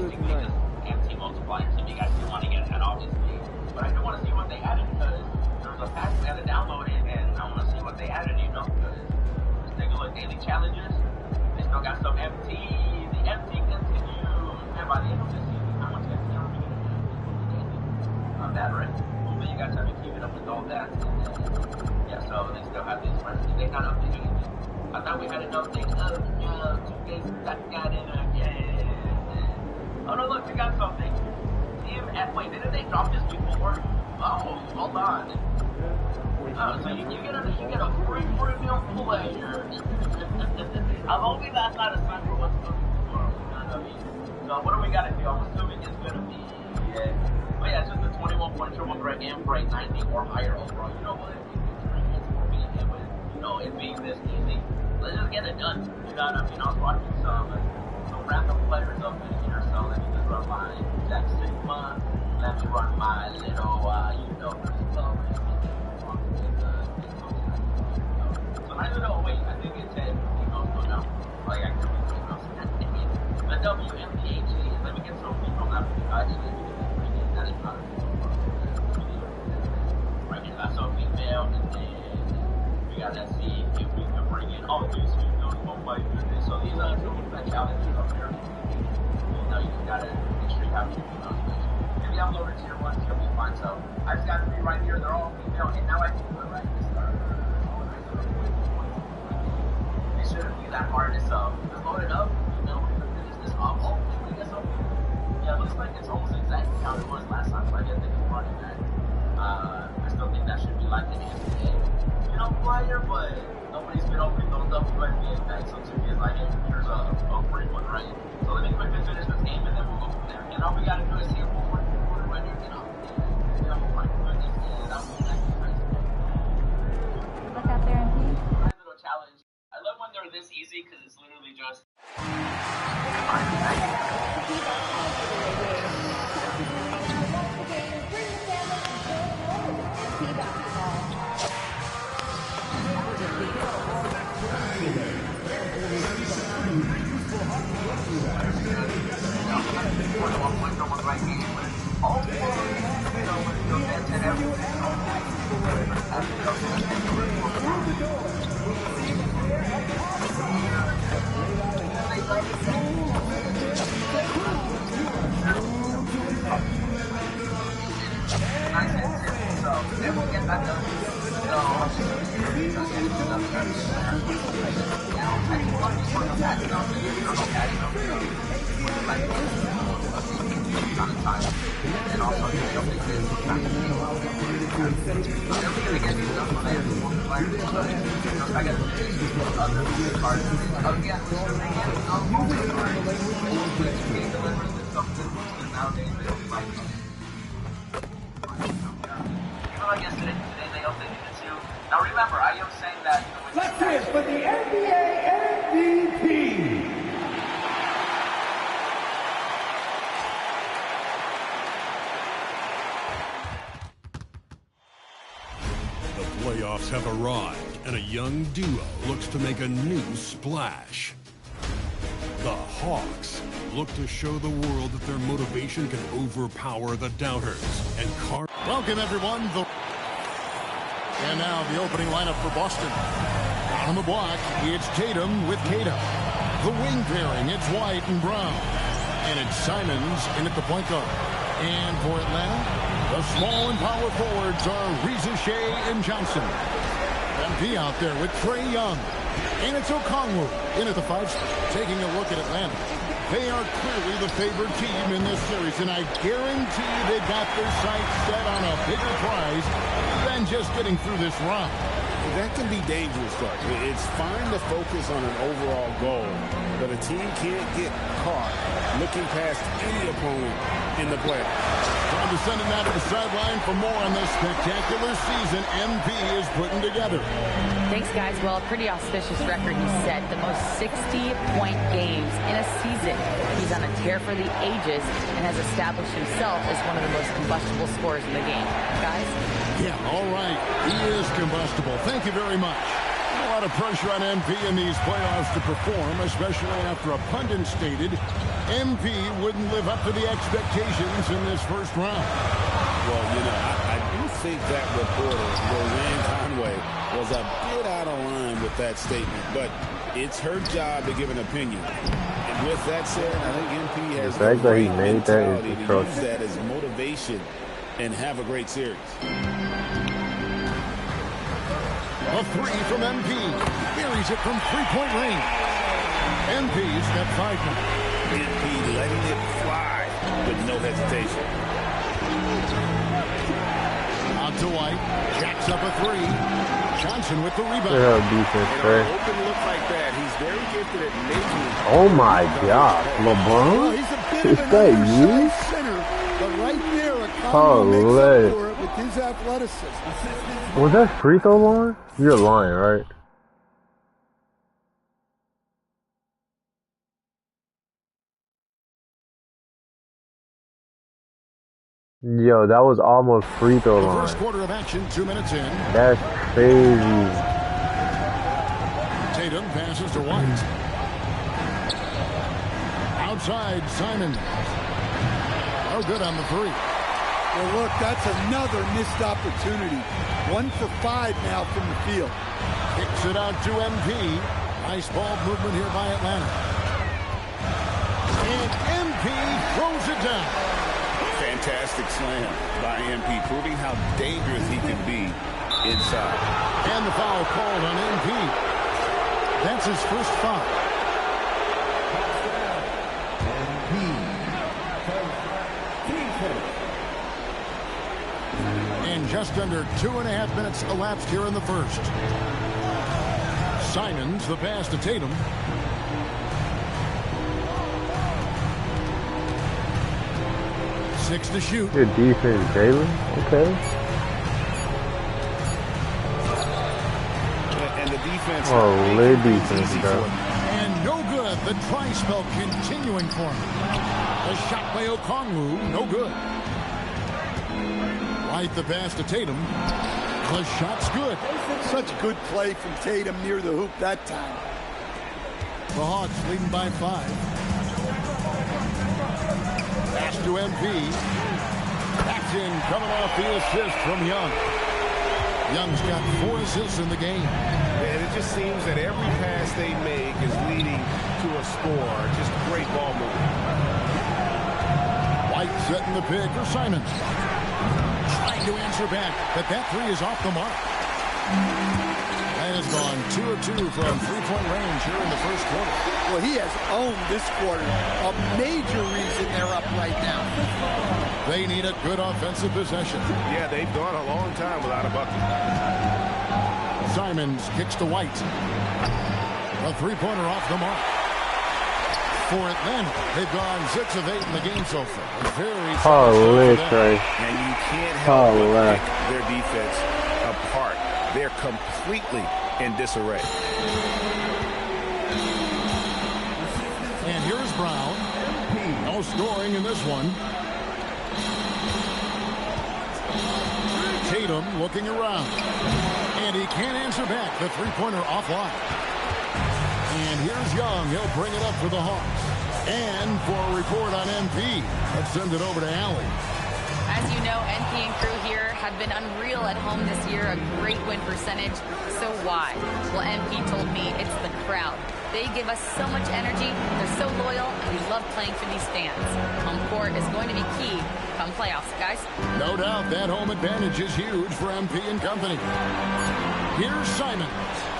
basically just empty multiplying team. You guys do want to get ahead, obviously. But I do want to see what they added because there was a patch we had to download it, and I want to see what they added, you know, because let's take a look. Daily challenges. They still got some MT. The MT continues. And by the end of this season, how much MT are we going to get? Not bad, right? Hopefully you guys have been keeping up with all that. Yeah, so they still have these friends. They not updating anything. I thought we had an update. Yeah, 2's that got in again. Oh no, look, we got something. Team and wait, didn't they drop this before? Oh, hold on. Oh, so you get a free premium player. I'm hoping that's not a sign for what's going to be. So what do we gotta do? I'm assuming it's gonna be oh yeah, it's just a 21 point triple threat and break 90 or higher overall. You know what? It's for me and with it being this easy. Let's just get it done. You know what I mean? I was watching some random players up in here, so let me just run my Jack Sigma. Let me run my little so I don't know, wait, I think it said, no, like I could be the WMPH, let me get some people that actually that is not right here, that's a female, and then we gotta see if we can bring in all these females. Oh my goodness, so these are two challenges up here. You know, you gotta make sure you have two females. Maybe I'm lower tier 1, tier 2 fine, so I just got 3 right here, they're all female, and now I can do it right this start. It shouldn't be that hard, it's just load it up, finish this off, hopefully we get something. Yeah, it looks like it's almost exactly how it was last time, so I guess they can run it back. I still think that should be like an NBA, player, but nobody's been opening those WNBA packs, so 2 is like, hey, here's a free one, right? So let me quickly finish this game, and then we'll go from there. And all we gotta do is see if we'll work right here, my goodness, and that was actually nice. Look out there, MP. Little challenge. I love when they're this easy because it's literally just. Now remember, I am saying that. Let's hear it for the NBA MVP. The playoffs have arrived, and a young duo looks to make a new splash. The Hawks look to show the world that their motivation can overpower the doubters. And welcome, everyone. And now the opening lineup for Boston. On the block, it's Tatum with Tatum. The wing pairing, it's White and Brown. And it's Simons in at the point guard. And for Atlanta, the small and power forwards are Reza Shea and Johnson. MP out there with Trae Young. And it's Okongwu in at the 5 spot. Taking a look at Atlanta. They are clearly the favored team in this series, and I guarantee they've got their sights set on a bigger prize than just getting through this run. That can be dangerous, though. It's fine to focus on an overall goal, but a team can't get caught looking past any opponent in the playoffs. Time to send him out to the sideline for more on this spectacular season MP is putting together. Thanks, guys. Well, a pretty auspicious record he set. The most 60-point games in a season. He's on a tear for the ages and has established himself as one of the most combustible scorers in the game. Guys? Yeah, all right. He is combustible. Thank you very much. lot of pressure on MP in these playoffs to perform, especially after a pundit stated MP wouldn't live up to the expectations in this first round. Well, you know, I do think that reporter, Roseanne Conway, was a bit out of line with that statement, but it's her job to give an opinion. And with that said, I think MP has the right mentality to use that as motivation and have a great series. A three from MP. Buries it from three-point range. MP step 5 now. MP letting it fly with no hesitation. Out to White. Jacks up a three. Johnson with the rebound. Defense, an open look like that, he's very gifted at making. Oh my God, LeBron? Well, he's a bit Is of an that you? undersized center, but right there, a combo makes up for it with his athleticism. Was that free throw line? You're lying, right? Yo, that was almost free throw The line. first quarter of action, 2 minutes in. That's crazy. Tatum passes to White. Outside, Simon. Oh, good on the three. Well, look, that's another missed opportunity. 1 for 5 now from the field. Kicks it out to MP. Nice ball movement here by Atlanta. And MP throws it down. Fantastic slam by MP, proving how dangerous he can be inside. And the foul called on MP. That's his first foul. And just under 2.5 minutes elapsed here in the first. Simons, the pass to Tatum. Six to shoot. Good defense, Jalen. Okay. And the defense. Oh, late defense, bro. And no good. The try spell continuing for him. A shot by Okongwu. No good. Right the pass to Tatum. The shot's good. Such good play from Tatum near the hoop that time. The Hawks leading by 5. Pass to MP. That's in, coming off the assist from Young. Young's got 4 assists in the game. And it just seems that every pass they make is leading to a score. Just great ball movement. White setting the pick for Simons. Trying to answer back, but that three is off the mark. And has gone 2 of 2 from three-point range here in the first quarter. Well, he has owned this quarter. A major reason they're up right now. They need a good offensive possession. Yeah, they've gone a long time without a bucket. Simons kicks to White. A three-pointer off the mark. For Atlanta, they've gone 6 of 8 in the game so far. Very Holy Trey. And you can't help but pick their defense apart. They're completely in disarray. And here's Brown. No scoring in this one. Tatum looking around. And he can't answer back. The three-pointer offline. And here's Young. He'll bring it up for the Hawks. And for a report on MP, let's send it over to Allie. As you know, NP and crew here have been unreal at home this year, a great win percentage. So why? Well, NP told me it's the crowd. They give us so much energy, they're so loyal, and we love playing for these fans. Home court is going to be key come playoffs, guys. No doubt that home advantage is huge for MP and company. Here's Simon.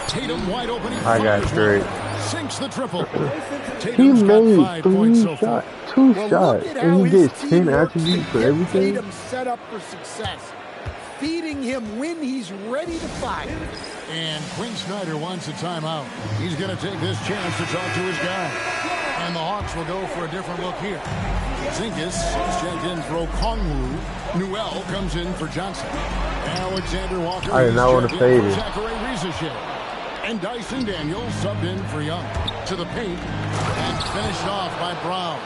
Tatum wide open. I got straight. Sinks the triple. He made 3 shots, 2 shots, and he gets 10 attributes for everything. Tatum set up for success, feeding him when he's ready to fire. And Quinn Snyder wants a timeout. He's going to take this chance to talk to his guy. And the Hawks will go for a different look here. Zinkas is checked in for Okongwu. Newell comes in for Johnson. Alexander Walker. I did not want to fade it. And Dyson Daniels subbed in for Young. To the paint and finished off by Brown.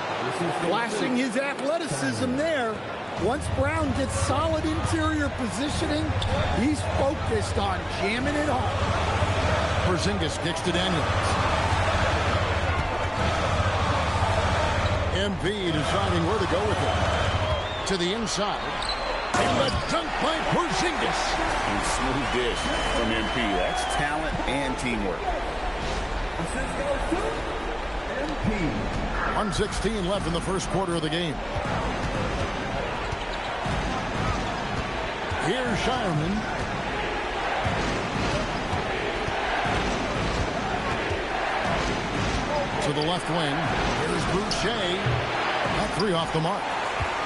Flashing his athleticism there. Once Brown gets solid interior positioning, he's focused on jamming it home. Porzingis kicks to Daniels. MP deciding where to go with it. To the inside. And the dunk by Porzingis. And smooth dish from MP. That's talent and teamwork. 1:16 left in the first quarter of the game. Here's Shireman. To the left wing. Here's Boucher. That three off the mark.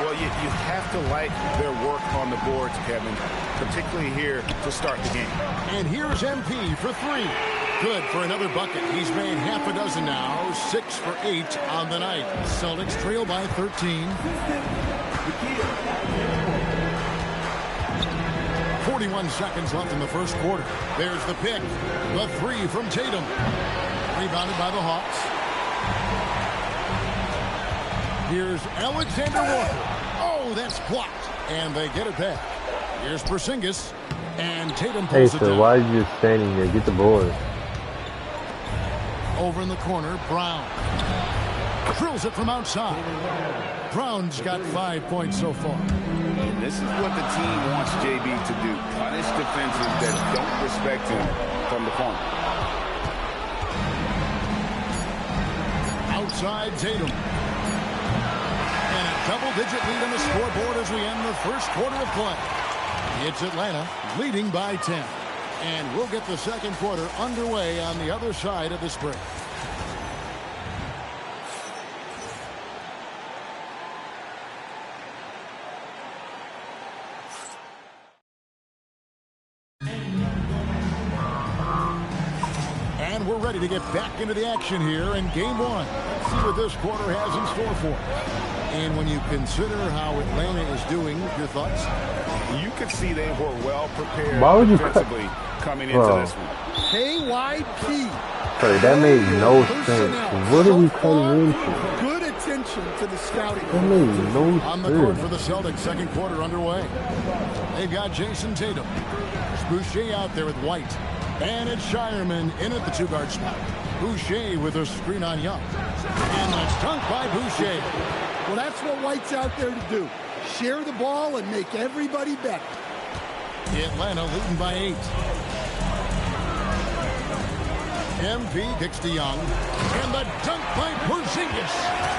Well, you have to like their work on the boards, Kevin, particularly here to start the game. And here's MP for three. Good for another bucket. He's made half a dozen now. 6 for 8 on the night. Celtics trail by 13. 41 seconds left in the first quarter. There's the pick. The three from Tatum. Rebounded by the Hawks. Here's Alexander Walker. Oh, that's blocked. And they get it back. Here's Porzingis. And Tatum pulls it down. Why are you just standing there? Get the board. Over in the corner, Brown. Drills it from outside. Brown's got 5 points so far. And this is what the team wants JB to do. Punish defenses that don't respect him from the corner. Outside Tatum. And a double-digit lead on the scoreboard as we end the first quarter of play. It's Atlanta leading by 10. And we'll get the second quarter underway on the other side of this break. And we're ready to get back into the action here in game one. Let's see what this quarter has in store for us. And when you consider how Atlanta is doing, your thoughts? You could see they were well prepared Why would you defensively coming into this one. KYP. Sorry, that made no sense. What are we cutting into? Good attention to the scouting. That made no On the court for sense. the Celtics, second quarter underway. They've got Jason Tatum. There's Boucher out there with White. And it's Shireman in at the two-guard spot. Boucher with a screen on Young. And a dunk by Boucher. Well, that's what White's out there to do. Share the ball and make everybody better. Atlanta leading by 8. MP kicks to Young. And the dunk by Porzingis.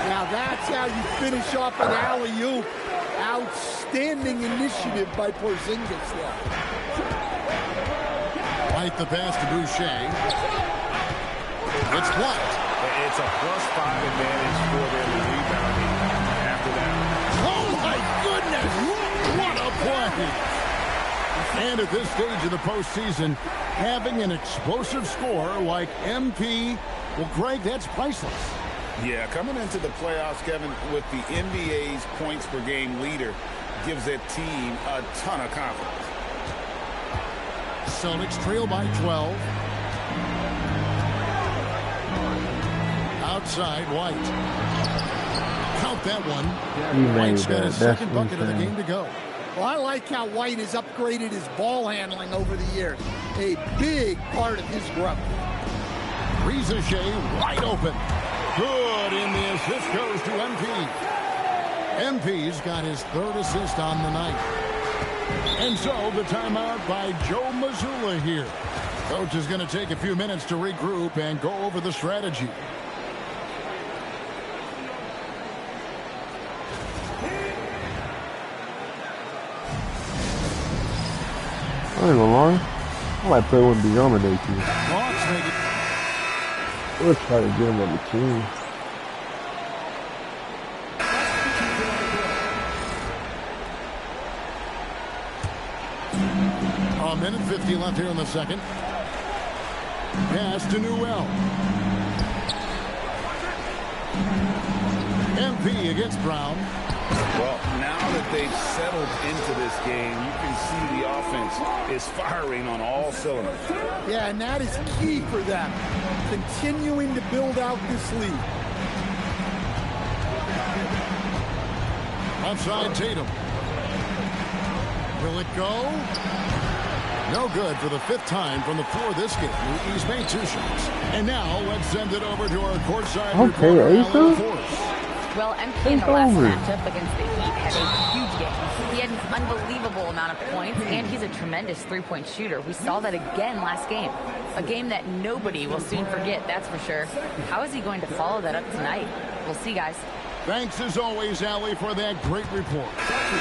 Now that's how you finish off an alley-oop. Outstanding initiative by Porzingis there. White the pass to Boucher. It's blocked. It's a +5 advantage for them rebounding after that. Oh, my goodness! What a play! And at this stage of the postseason, having an explosive score like MP, well, Greg, that's priceless. Yeah, coming into the playoffs, Kevin, with the NBA's points per game leader gives that team a ton of confidence. Celtics trail by 12. Outside, White. Count that one. White's got his second bucket of the game to go. Well, I like how White has upgraded his ball handling over the years. A big part of his growth. Rizachet wide open. Good, and the assist goes to MP. MP's got his third assist on the night. And so the timeout by Joe Mazzulla here. Coach is going to take a few minutes to regroup and go over the strategy. I ain't gonna lie. I might play one Bijama Day too. Hawks make it. We'll try to get him on the team. A minute 50 left here in the second. Pass to Newell. MP against Brown. Well, now that they've settled into this game, you can see the offense is firing on all cylinders. Yeah, and that is key for them. Continuing to build out this lead. Outside Tatum. Will it go? No good for the 5th time from the floor this game. He's made 2 shots. And now let's send it over to our courtside reporter, Alan Force. Well, MP in the last matchup against the Heat had a huge game. He had an unbelievable amount of points, and he's a tremendous three-point shooter. We saw that again last game. A game that nobody will soon forget, that's for sure. How is he going to follow that up tonight? We'll see, guys. Thanks, as always, Allie, for that great report.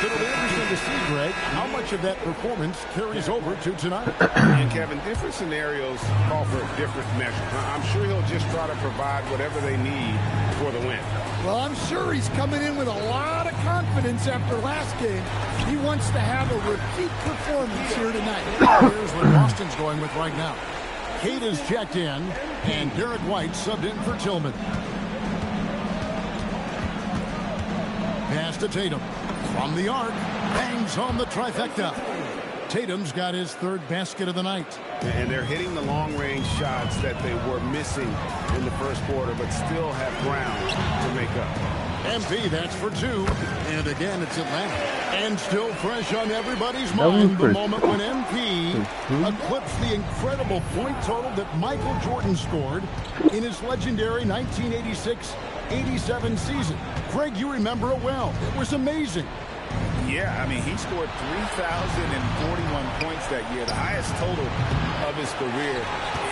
It'll be interesting to see, Greg, how much of that performance carries over to tonight. And, Kevin, different scenarios call for different measures. I'm sure he'll just try to provide whatever they need for the win. Well, I'm sure he's coming in with a lot of confidence after last game. He wants to have a repeat performance here tonight. Here's what Boston's going with right now. Kate is checked in, and Derek White subbed in for Tillman. Pass to Tatum. From the arc, bangs home the trifecta. Tatum's got his 3rd basket of the night. And they're hitting the long-range shots that they were missing in the first quarter, but still have ground to make up. MP, that's for 2. And again, it's Atlanta. And still fresh on everybody's mind, the moment when MP eclipsed the incredible point total that Michael Jordan scored in his legendary 1986-87 season. Greg, you remember it well. It was amazing. Yeah, I mean, he scored 3,041 points that year, the highest total of his career.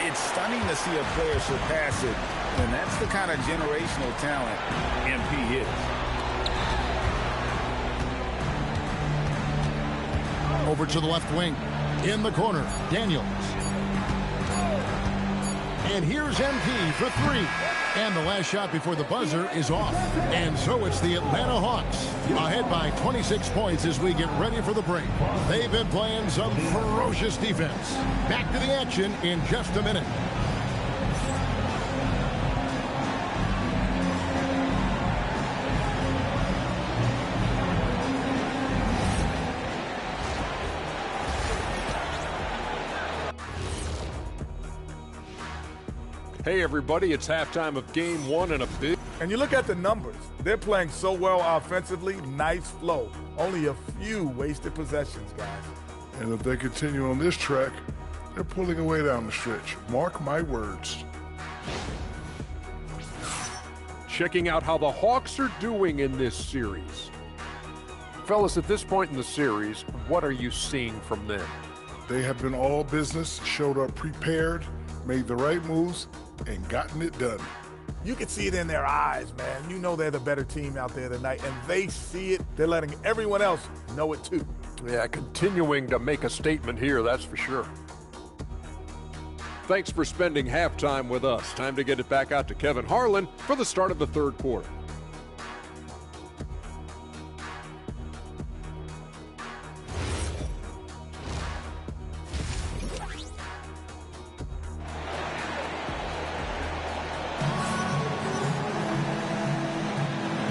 It's stunning to see a player surpass it, and that's the kind of generational talent MP is. Over to the left wing. In the corner, Daniels. And here's MP for 3. And the last shot before the buzzer is off. And so it's the Atlanta Hawks ahead by 26 points as we get ready for the break. They've been playing some ferocious defense. Back to the action in just a minute. Hey everybody, it's halftime of game 1 and a big... And you look at the numbers. They're playing so well offensively, nice flow. Only a few wasted possessions, guys. And if they continue on this track, they're pulling away down the stretch. Mark my words. Checking out how the Hawks are doing in this series. Fellas, at this point in the series, what are you seeing from them? They have been all business, showed up prepared, made the right moves, and gotten it done. You can see it in their eyes, man. You know they're the better team out there tonight, and they see it. They're letting everyone else know it too. Yeah, continuing to make a statement here, that's for sure. Thanks for spending halftime with us. Time to get it back out to Kevin Harlan for the start of the 3rd quarter.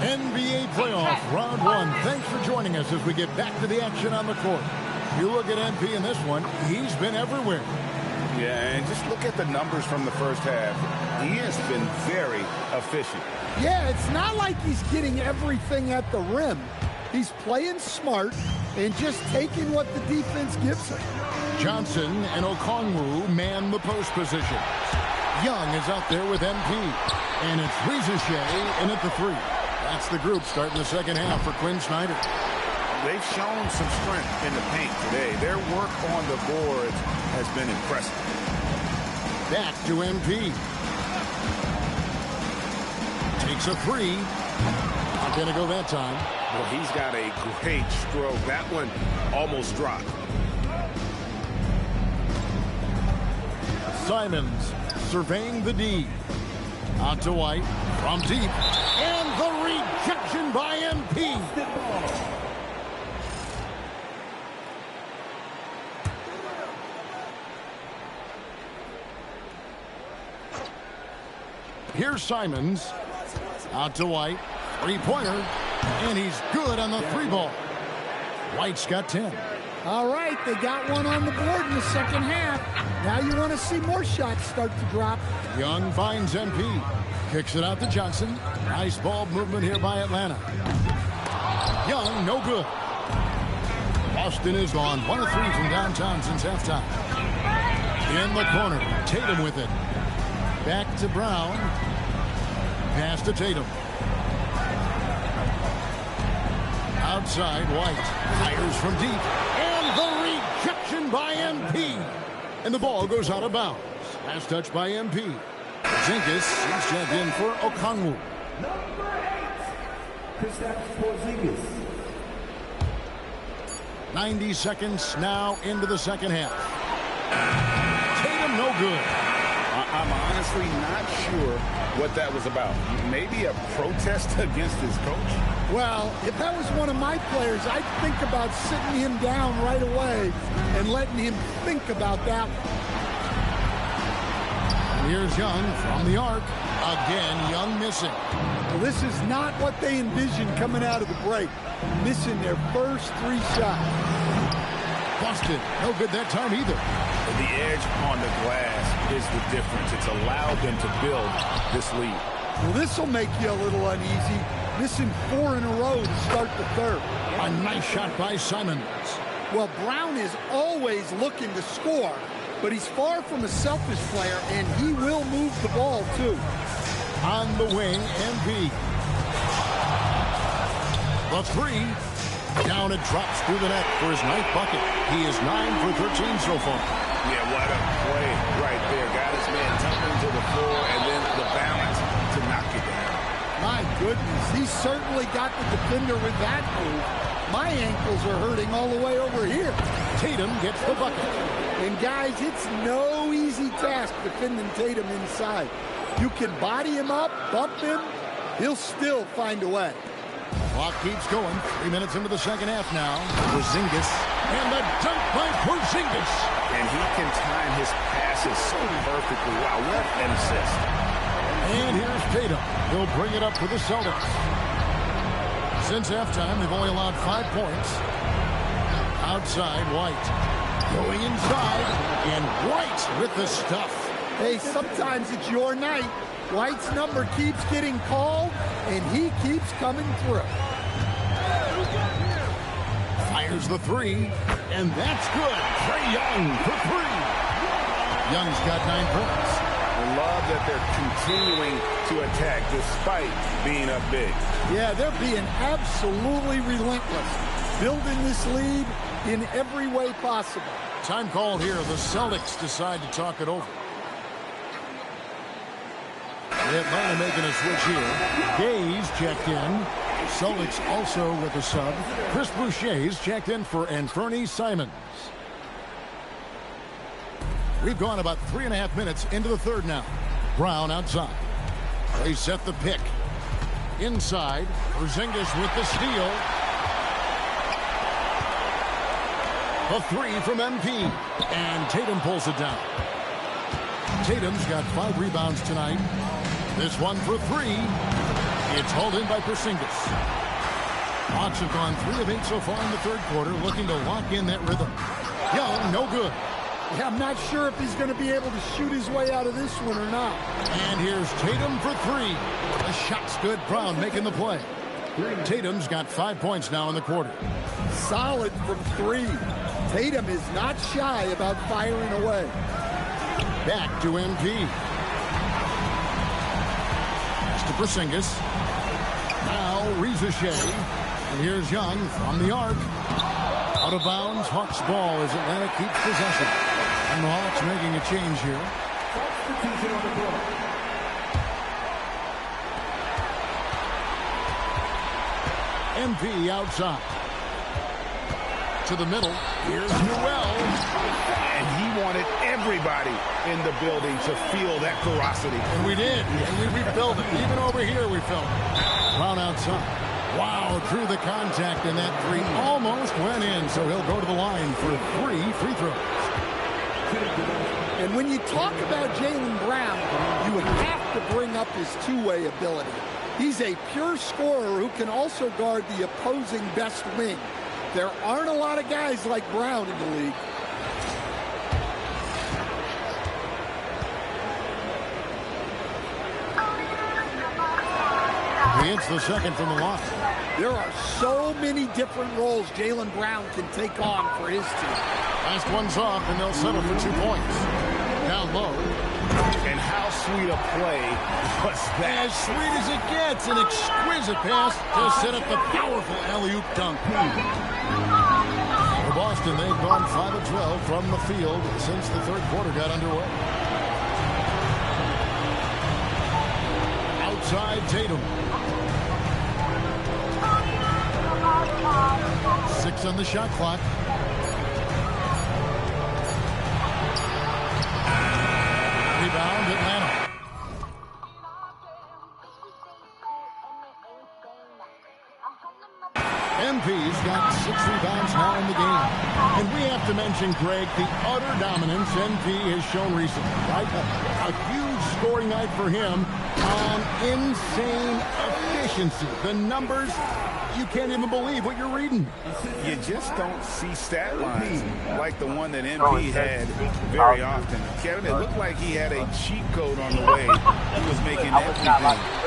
NBA playoff round 1. Thanks for joining us as we get back to the action on the court. You look at MP in this one, he's been everywhere. Yeah, and just look at the numbers from the first half. He has been very efficient. Yeah, it's not like he's getting everything at the rim. He's playing smart and just taking what the defense gives him. Johnson and Okongwu man the post positions. Young is out there with MP. And it's Rizachet in at the 3. That's the group starting the second half for Quinn Snyder. They've shown some strength in the paint today. Their work on the boards has been impressive. Back to MP. Takes a 3. Not going to go that time. Well, he's got a great stroke. That one almost dropped. Simons surveying the D. Out to White from deep. And the rejection by MP. Here's Simons. Out to White. 3-pointer. And he's good on the 3-ball. White's got 10. All right, they got one on the board in the second half. Now you want to see more shots start to drop. Young finds MP. Kicks it out to Johnson. Nice ball movement here by Atlanta. Young, no good. Boston is on 1 of 3 from downtown since halftime. In the corner, Tatum with it. Back to Brown. Pass to Tatum. Outside, White. Fires from deep. And the rejection by MP. And the ball goes out of bounds. Last touch by MP. Zinkis is checked in for Okongwu. Number 8, Kristaps 90 seconds now into the second half. Tatum no good. I'm honestly not sure what that was about. Maybe a protest against his coach? Well, if that was one of my players, I'd think about sitting him down right away and letting him think about that. Here's Young from the arc. Again, Young missing. Well, this is not what they envisioned coming out of the break. Missing their first 3 shots. Busted. No good that time either. The edge on the glass is the difference. It's allowed them to build this lead. Well, this will make you a little uneasy. Missing 4 in a row to start the third. A nice shot by Simons. Well, Brown is always looking to score, but he's far from a selfish player, and he will move the ball, too. On the wing, MP. The 3. Down and drops through the net for his 9th bucket. He is 9 for 13 so far. Yeah, what a play right there. Got his man tumbling to the floor, and then the balance to knock it down. My goodness, he certainly got the defender with that move. My ankles are hurting all the way over here. Tatum gets the bucket. And guys, it's no easy task defending Tatum inside. You can body him up, bump him, he'll still find a way. Clock keeps going. 3 minutes into the second half now. Porzingis. And the dunk by Porzingis. And he can time his passes so perfectly. Wow, what an assist. And here's Tatum. He'll bring it up for the Celtics. Since halftime, they've only allowed 5 points. Outside, White. Going inside. And White with the stuff. Hey, sometimes it's your night. White's number keeps getting called, and he keeps coming through. Fires the 3, and that's good. Trae Young for 3. Young's got 9 points. I love that they're continuing to attack despite being up big. Yeah, they're being absolutely relentless, building this lead in every way possible. Time called here. The Celtics decide to talk it over. Atlanta making a switch here. Gaze checked in. Celtics also with a sub. Chris Boucher's checked in for Anthony Simons. We've gone about 3.5 minutes into the third now. Brown outside. They set the pick. Inside. Porzingis with the steal. A 3 from MP. And Tatum pulls it down. Tatum's got 5 rebounds tonight. This one for 3. It's hauled in by Porzingis. Hawks have gone 3 of 8 so far in the third quarter, looking to lock in that rhythm. Young, no good. Yeah, I'm not sure if he's going to be able to shoot his way out of this one or not. And here's Tatum for 3. The shot's good. Brown making the play. Tatum's got 5 points now in the quarter. Solid from 3. Tatum is not shy about firing away. Back to MP. To Porzingis. Now Rizashea. And here's Young from the arc. Out of bounds. Hawks ball as Atlanta keeps possession. And the Hawks making a change here. MP outside. To the middle. Here's Newell. And he wanted everybody in the building to feel that ferocity. And we did. And we felt it. Even over here we felt it. Brown outside. Wow, through the contact, and that 3 almost went in. So he'll go to the line for 3 free throws. And when you talk about Jaylen Brown, you have to bring up his two-way ability. He's a pure scorer who can also guard the opposing best wing. There aren't a lot of guys like Brown in the league. He hits the second from the line. There are so many different roles Jaylen Brown can take on for his team. Last one's off, and they'll settle for 2 points. Down low. And how sweet a play was that? As sweet as it gets, an exquisite pass to set up the powerful alley-oop dunk. For Boston, they've gone 5 of 12 from the field since the third quarter got underway. Outside Tatum. 6 on the shot clock. Rebound, Atlanta. MP's got 6 rebounds now in the game. And we have to mention, Greg, the utter dominance MP has shown recently, right? A huge scoring night for him on insane efficiency. The numbers, you can't even believe what you're reading. You just don't see stat lines like the one that MP had very often. Kevin, it looked like he had a cheat code on the way. He was making everything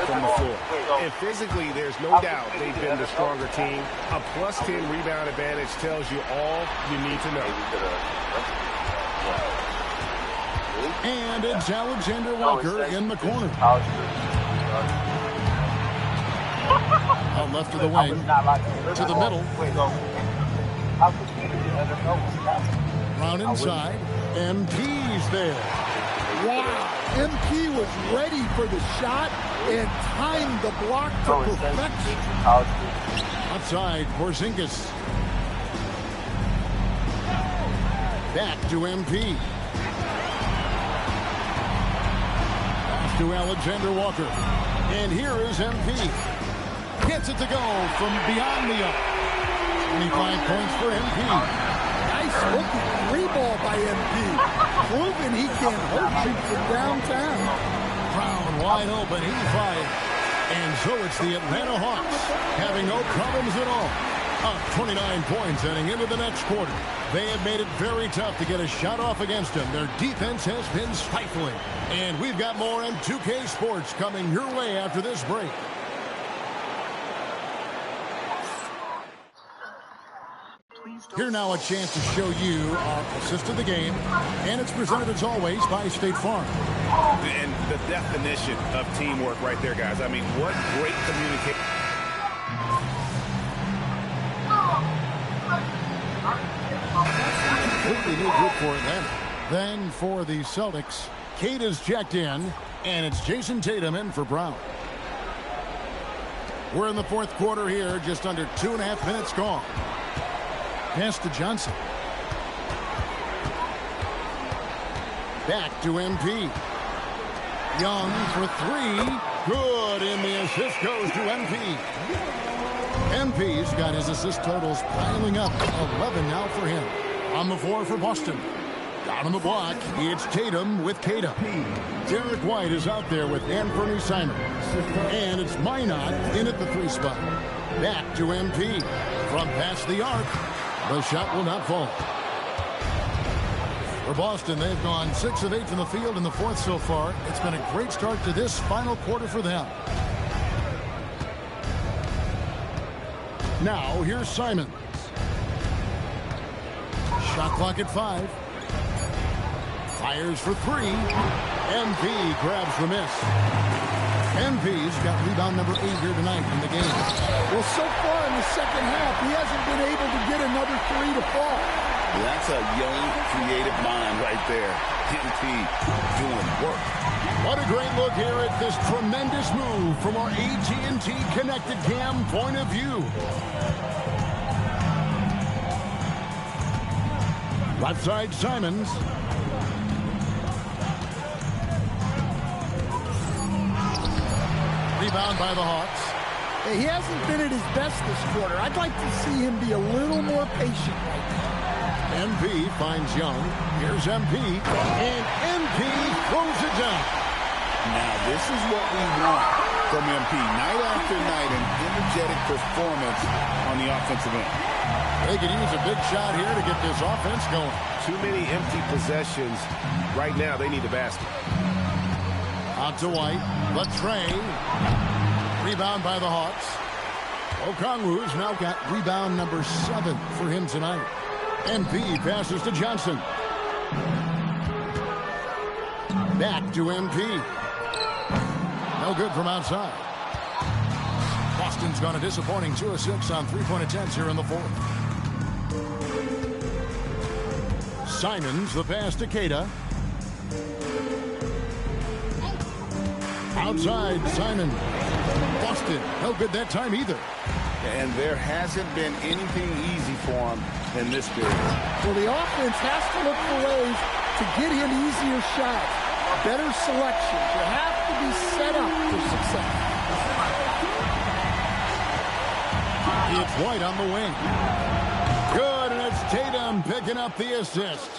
from the floor. And physically, there's no doubt they've been the stronger team. A plus 10 rebound advantage tells you all you need to know. And it's Alexander Walker in the corner. Out left of the wing, to the middle. Round inside, MP's there. Wow, MP was ready for the shot and timed the block to perfection. Outside, Porzingis. Back to MP. Pass to Alexander Walker. And here is MP. Gets it to go from beyond the arc. 25 points for MP. Nice looking 3-ball by MP. Proving he can hurt you from downtown. Brown wide open, he fired. And so it's the Atlanta Hawks having no problems at all. Up 29 points heading into the next quarter. They have made it very tough to get a shot off against them. Their defense has been stifling. And we've got more on 2K Sports coming your way after this break. Here now a chance to show you our assist of the game, and it's presented as always by State Farm. And the definition of teamwork right there, guys. I mean, what great communication. Completely new group for Atlanta. Then for the Celtics, Kate is checked in, and it's Jason Tatum in for Brown. We're in the fourth quarter here, just under 2.5 minutes gone. Pass to Johnson. Back to MP. Young for 3. Good, and the assist goes to MP. MP's got his assist totals piling up. 11 now for him. On the floor for Boston. Down on the block, it's Tatum with Tatum. Derek White is out there with Anthony Simons. And it's Minot in at the 3 spot. Back to MP. From past the arc. The shot will not fall. For Boston, they've gone 6 of 8 from the field in the fourth so far. It's been a great start to this final quarter for them. Now, here's Simons. Shot clock at 5. Fires for 3. MP grabs the miss. MP's got rebound number 8 here tonight in the game. Well, so far in the second half, he hasn't been able to get another 3 to fall. That's a young, creative mind right there. MP doing work. What a great look here at this tremendous move from our AT&T Connected Cam point of view. Left side, Simons. Rebound by the Hawks. He hasn't been at his best this quarter. I'd like to see him be a little more patient right now. MP finds Young. Here's MP. And MP throws it down. Now, this is what we want from MP. Night after night, an energetic performance on the offensive end. They could use a big shot here to get this offense going. Too many empty possessions. Right now, they need the basket. Out to White. Latrey. Rebound by the Hawks. Okongwu's now got rebound number 7 for him tonight. MP passes to Johnson. Back to MP. No good from outside. Boston's gone a disappointing 2 of 6 on three-point attempts here in the fourth. Simons, the pass to Keita. Outside, Simon. Boston, no good that time either. And there hasn't been anything easy for him in this period. Well, the offense has to look for ways to get him easier shots, better selection. You have to be set up for success. It's White on the wing. Good, and it's Tatum picking up the assist.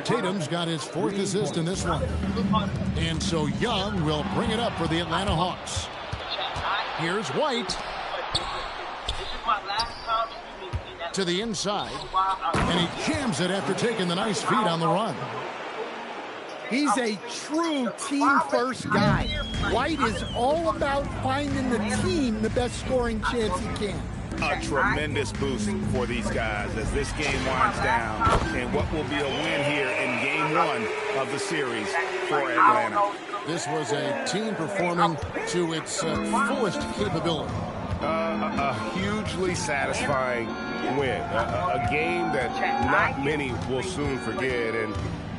Tatum's got his 4th assist in this one. And so Young will bring it up for the Atlanta Hawks. Here's White. To the inside. And he jams it after taking the nice feed on the run. He's a true team-first guy. White is all about finding the team the best scoring chance he can. A tremendous boost for these guys as this game winds down and what will be a win here in game 1 of the series for Atlanta. This was a team performing to its fullest capability. A hugely satisfying win. A game that not many will soon forget. And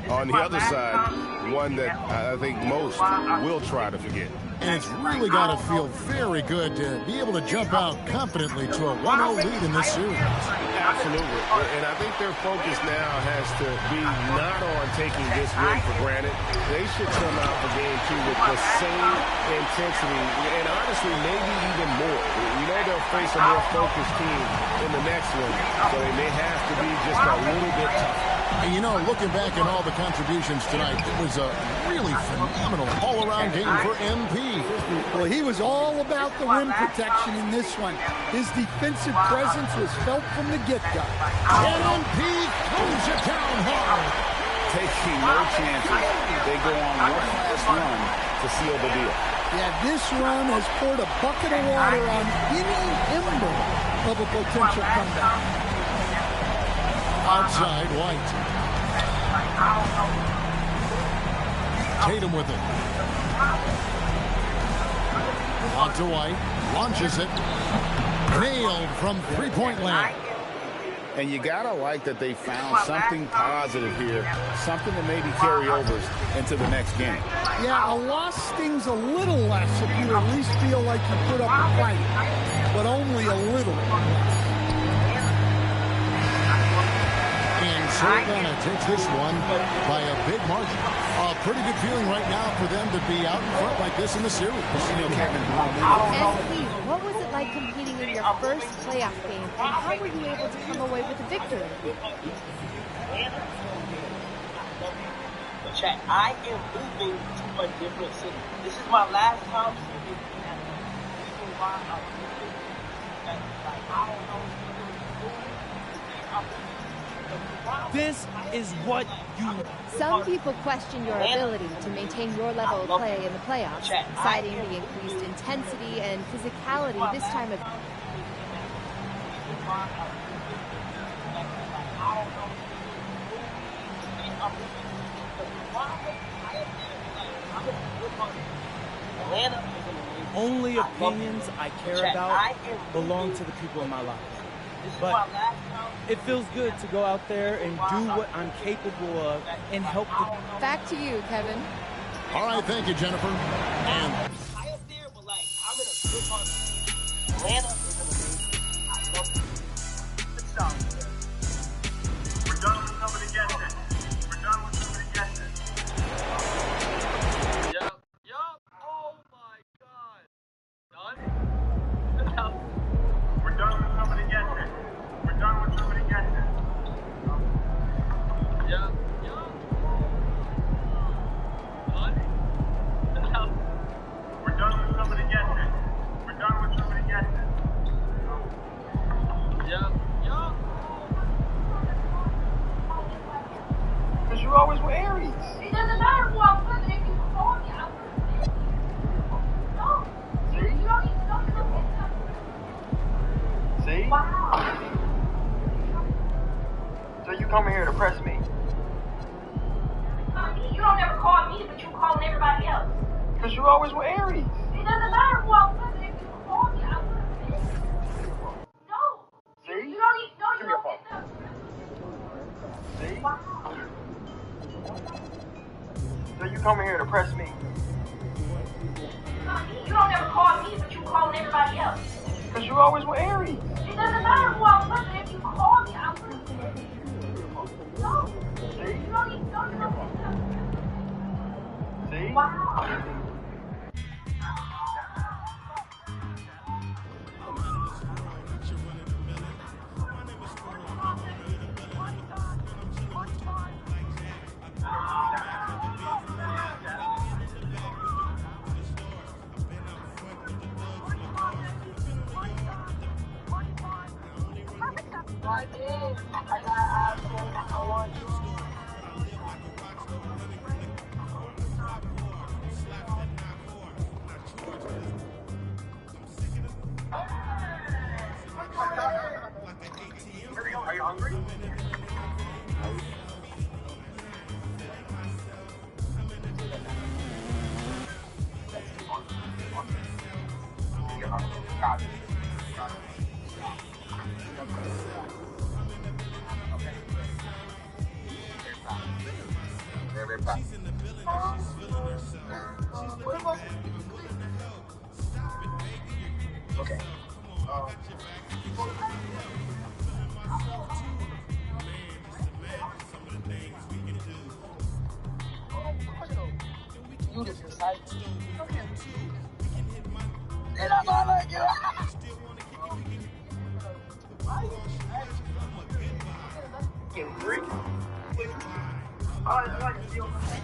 on the other side, one that I think most will try to forget. And it's really got to feel very good to be able to jump out confidently to a 1-0 lead in this series. Absolutely. And I think their focus now has to be not on taking this win for granted. They should come out for game 2 with the same intensity and honestly maybe even more. We know they'll face a more focused team in the next one, so they may have to be just a little bit tougher. And you know, looking back at all the contributions tonight, it was a really phenomenal all-around game for MP. Well, he was all about the rim protection in this one. His defensive presence was felt from the get-go. And MP throws it down hard. Taking no chances. They go on one last run to seal the deal. Yeah, this run has poured a bucket of water on any ember of a potential comeback. Outside, White. Tatum with it. On to White. Launches it. Nailed from three-point land. And you got to like that they found something positive here, something to maybe carry over into the next game. Yeah, a loss stings a little less if you at least feel like you put up a fight, but only a little less. And so Atlanta takes this one by a big margin. A pretty good feeling right now for them to be out in front like this in the series. And what was it like competing in your first playoff game, and how were you able to come away with a victory? Check. I am moving to a different city. This is my last time seeing This is what you... Some people question your ability to maintain your level of play in the playoffs, citing the increased intensity and physicality this time of... Only opinions I care about belong to the people in my life. But it feels good to go out there and do what I'm capable of and help the... Back to you, Kevin. All right, thank you, Jennifer. And... I up there, but like, I'm in a good part. Atlanta is in a I love it. Good job. We're done with somebody guessing. We're done with somebody guessing. Yup. Oh my God. Done? We're done with somebody guessing. We're done with somebody guessing. Yup. Done? We're done with somebody guessing. We're done with somebody guessing. Yup. Because you're always with Aries. It doesn't matter who I'm with. They can perform. No. You don't need So you coming here to press me? You don't ever call me, but you calling everybody else. Because you always with Aries. It doesn't matter who I'm with. If you call me, I'm with you. No. See? You don't even know Give you me your don't phone. get See? So you coming here to press me? You don't ever call me, but you calling everybody else. Because you always with Aries. It doesn't matter who I'm with. If you call me, I'm with you. No. See? You don't even know you don't get See? Are you hungry? Okay. You just decide. And I'm not like you. You freak. I like to feel okay.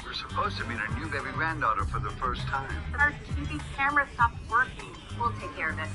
We're supposed to meet our new baby granddaughter for the first time. Our TV camera stopped working. We'll take care of it.